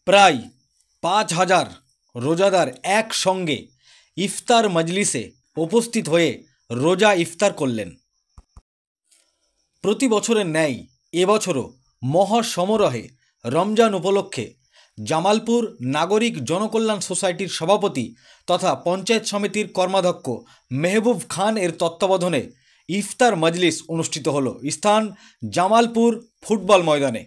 প্রায় ৫,০০০ রোজাদার একসঙ্গে ইফতার মজলিসে উপস্থিত হয়ে রোজা ইফতার করলেন। প্রতি বছরের ন্যায় এবছরও মহাসমারোহে রমজান উপলক্ষে জামালপুর নাগরিক জনকল্যাণ সোসাইটির সভাপতি তথা পঞ্চায়েত সমিতির কর্মাধ্যক্ষ মেহবুব খান এর তত্ত্বাবধানে ইফতার মজলিস অনুষ্ঠিত হল। স্থান জামালপুর ফুটবল ময়দানে।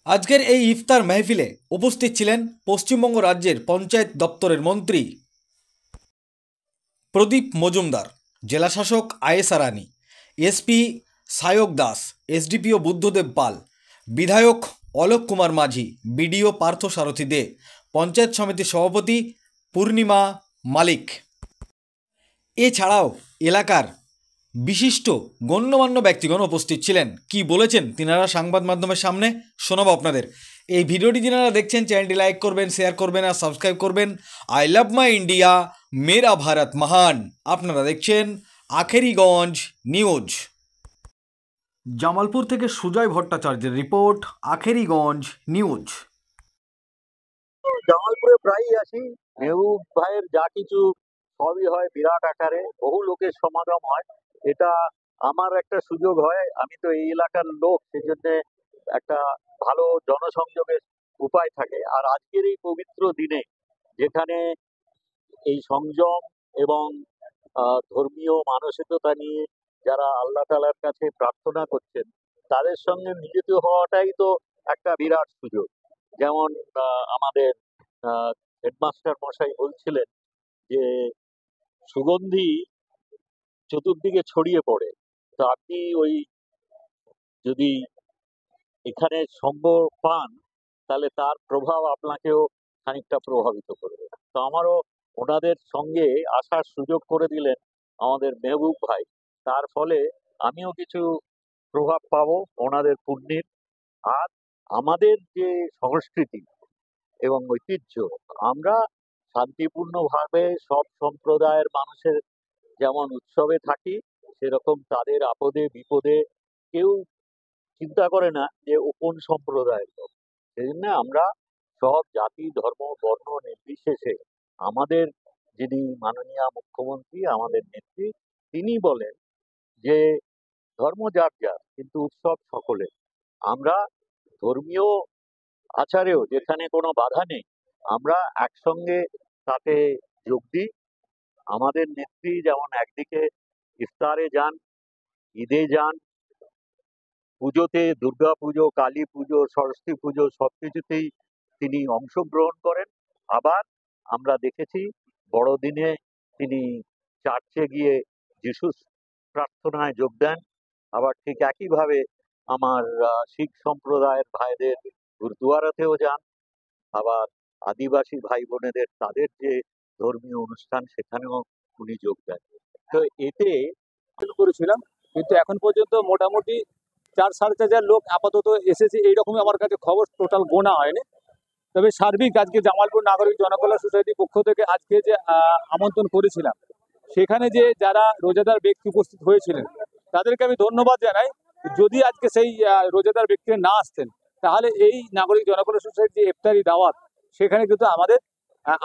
আজকের এই ইফতার মেহফিলে উপস্থিত ছিলেন পশ্চিমবঙ্গ রাজ্যের পঞ্চায়েত দপ্তরের মন্ত্রী প্রদীপ মজুমদার, জেলাশাসক আয়েশা রানী, এসপি সায়ক দাস, এসডিপিও বুদ্ধদেব পাল, বিধায়ক অলোক কুমার মাঝি, বিডিও পার্থ সারথী দে, পঞ্চায়েত সমিতির সভাপতি পূর্ণিমা মালিক। এছাড়াও এলাকার বিশিষ্ট গণ্যমান্য ব্যক্তিগণ উপস্থিত ছিলেন। কি বলেছেন তিনারা সংবাদ মাধ্যমের সামনে শোনাবো আপনাদের। এই ভিডিওটি যিনারা দেখছেন চ্যানেলটি লাইক করবেন, শেয়ার করবেন আর সাবস্ক্রাইব করবেন। আই লাভ মাই ইন্ডিয়া, মেরা ভারত মহান। আপনারা দেখছেন আখেরিগঞ্জ নিউজ। জামালপুর থেকে সুজয় ভট্টাচার্যের রিপোর্ট, আখেরিগঞ্জ নিউজ। জামালপুরে প্রায়ই আসি, মেহবুব ভাইয়ের যা কিছু সবই হয় বিরাট আকারে, বহু লোকের সমাগম হয়। এটা আমার একটা সুযোগ হয়, আমি তো এই এলাকার লোক, সেজন্য একটা ভালো জনসংযোগের উপায় থাকে। আর আজকের এই পবিত্র দিনে যেখানে এই সংযম এবং ধর্মীয় মানসিকতা নিয়ে যারা আল্লাহ তাআলার কাছে প্রার্থনা করছেন, তাদের সঙ্গে মিলিত হওয়াটাই তো একটা বিরাট সুযোগ। যেমন আমাদের হেডমাস্টার মশাই বলছিলেন যে সুগন্ধি চতুর্দিকে ছড়িয়ে পড়ে, তো আপনি ওই যদি এখানে সঙ্গ পান তাহলে তার প্রভাব আপনাকেও খানিকটা প্রভাবিত করবে। তো আমারও ওনাদের সঙ্গে আসার সুযোগ করে দিলেন আমাদের মেহবুব ভাই, তার ফলে আমিও কিছু প্রভাব পাবো ওনাদের পুণ্যের। আর আমাদের যে সংস্কৃতি এবং ঐতিহ্য, আমরা শান্তিপূর্ণভাবে সব সম্প্রদায়ের মানুষের যেমন উৎসবে থাকি, সেরকম তাদের আপদে বিপদে কেউ চিন্তা করে না যে ও কোন সম্প্রদায়ের লোক। সেই জন্য আমরা সব জাতি ধর্ম বর্ণ নির্বিশেষে, আমাদের যিনি মাননীয় মুখ্যমন্ত্রী আমাদের নেত্রী, তিনি বলেন যে ধর্ম যার যার কিন্তু উৎসব সকলের। আমরা ধর্মীয় আচারেও যেখানে কোনো বাধা নেই, আমরা একসঙ্গে তাতে যোগ দিই। আমাদের নেত্রী যেমন একদিকে ইফতারে যান, ঈদে যান, পুজোতে দুর্গা পুজো, কালী পুজো, সরস্বতী পুজো সবকিছুতেই তিনি অংশগ্রহণ করেন। আবার আমরা দেখেছি বড়দিনে তিনি চার্চে গিয়ে যিশুর প্রার্থনায় যোগ দেন। আবার ঠিক একইভাবে আমার শিখ সম্প্রদায়ের ভাইদের গুরুদুয়ারাতেও যান। আবার আদিবাসী ভাই বোনেদের তাদের যে ধর্মীয় অনুষ্ঠান সেখানেও উনি যোগ দেন। তো এতে করেছিলাম, কিন্তু এখন পর্যন্ত মোটামুটি 4-4,500 লোক আপাতত এসেছে, এইরকমই আমার কাছে খবর, টোটাল গোনা হয়নি। তবে সার্বিক আজকে জামালপুর নাগরিক জনকল্যাণ সোসাইটির পক্ষ থেকে আজকে যে আমন্ত্রণ করেছিলাম, সেখানে যে যারা রোজাদার ব্যক্তি উপস্থিত হয়েছিলেন তাদেরকে আমি ধন্যবাদ জানাই। যদি আজকে সেই রোজাদার ব্যক্তিরা না আসতেন, তাহলে এই নাগরিক জনকল্যাণ সোসাইটির যে ইফতারি দাওয়াত, সেখানে কিন্তু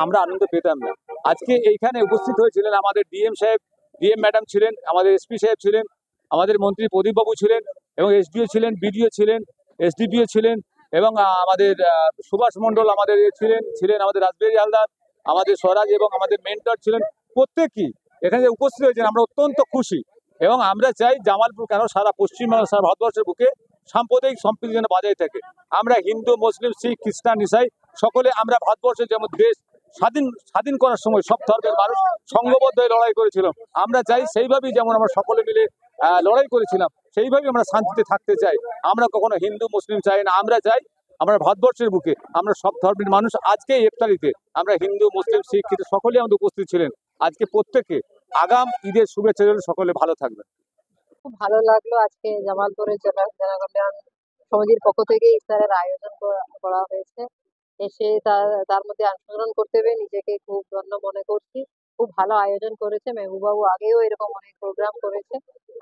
আমরা আনন্দ পেতাম না। আজকে এইখানে উপস্থিত হয়েছিলেন আমাদের ডিএম সাহেব, ডিএম ম্যাডাম ছিলেন, আমাদের এসপি সাহেব ছিলেন, আমাদের মন্ত্রী প্রদীপবাবু ছিলেন, এবং এসডিও ছিলেন, বিডিও ছিলেন, এসডিপিও ছিলেন, এবং আমাদের সুভাষ মণ্ডল আমাদের ছিলেন আমাদের রাজবিহারী হালদার, আমাদের স্বরাজ এবং আমাদের মেন্টর ছিলেন। প্রত্যেকেই এখানে যে উপস্থিত হয়েছেন আমরা অত্যন্ত খুশি, এবং আমরা চাই জামালপুর কেন সারা পশ্চিমবাংলা সারা ভারতবর্ষের বুকে সাম্প্রদায়িক সম্প্রীতি যেন বজায় থাকে। আমরা হিন্দু মুসলিম শিখ খ্রিস্টান ইসাই সকলে আমরা ভারতবর্ষের যেমন দেশ স্বাধীন করার সময় সব ধর্মের মানুষ সংঘবদ্ধ হয়ে লড়াই করেছিল, আমরা চাই সেইভাবেই যেমন আমরা সকলে মিলে লড়াই করেছিলাম, সেইভাবেই আমরা শান্তিতে থাকতে চাই। আমরা কখনো হিন্দু মুসলিম চাই না, আমরা চাই আমরা ভারতবর্ষের বুকে আমরা সব ধর্মের মানুষ। আজকে ইফতারিতে আমরা হিন্দু মুসলিম শিখ কিন্তু সকলেই আমাদের উপস্থিত ছিলেন। আজকে প্রত্যেকে আগাম ঈদের শুভেচ্ছা জানাই, সকলে ভালো থাকবেন। খুব ভালো লাগলো, আজকে জামালপুরের জনকল্যাণ সমিতির পক্ষ থেকে ইফতারের আয়োজন করা হয়েছে। এসে তার মধ্যে অংশগ্রহণ করতে পেরে নিজেকে খুব ধন্য মনে করছি। খুব ভালো আয়োজন করেছে মেহবুবাবু, আগেও এরকম অনেক প্রোগ্রাম করেছে,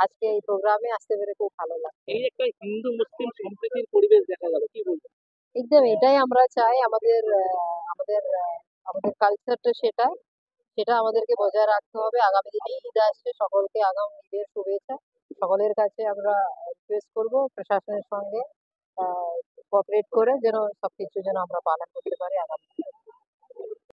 আজকে এই প্রোগ্রামে আসতে পেরে খুব ভালো লাগে। এই একটা হিন্দু মুসলিম সম্প্রীতির পরিবেশ দেখা গেল, কি বলবেন? একদম এটাই আমরা চাই। আমাদের কালচারটা সেটা, সেটা আমাদেরকে বজায় রাখতে হবে। আগামী দিনে ঈদ আসছে, সকলকে আগাম ঈদের শুভেচ্ছা। সকলের কাছে আমরা রিকোয়েস্ট করব প্রশাসনের সঙ্গে কোঅপারেট করে যেন সবকিছু যেন আমরা পালন করতে পারি আগামী দিনে।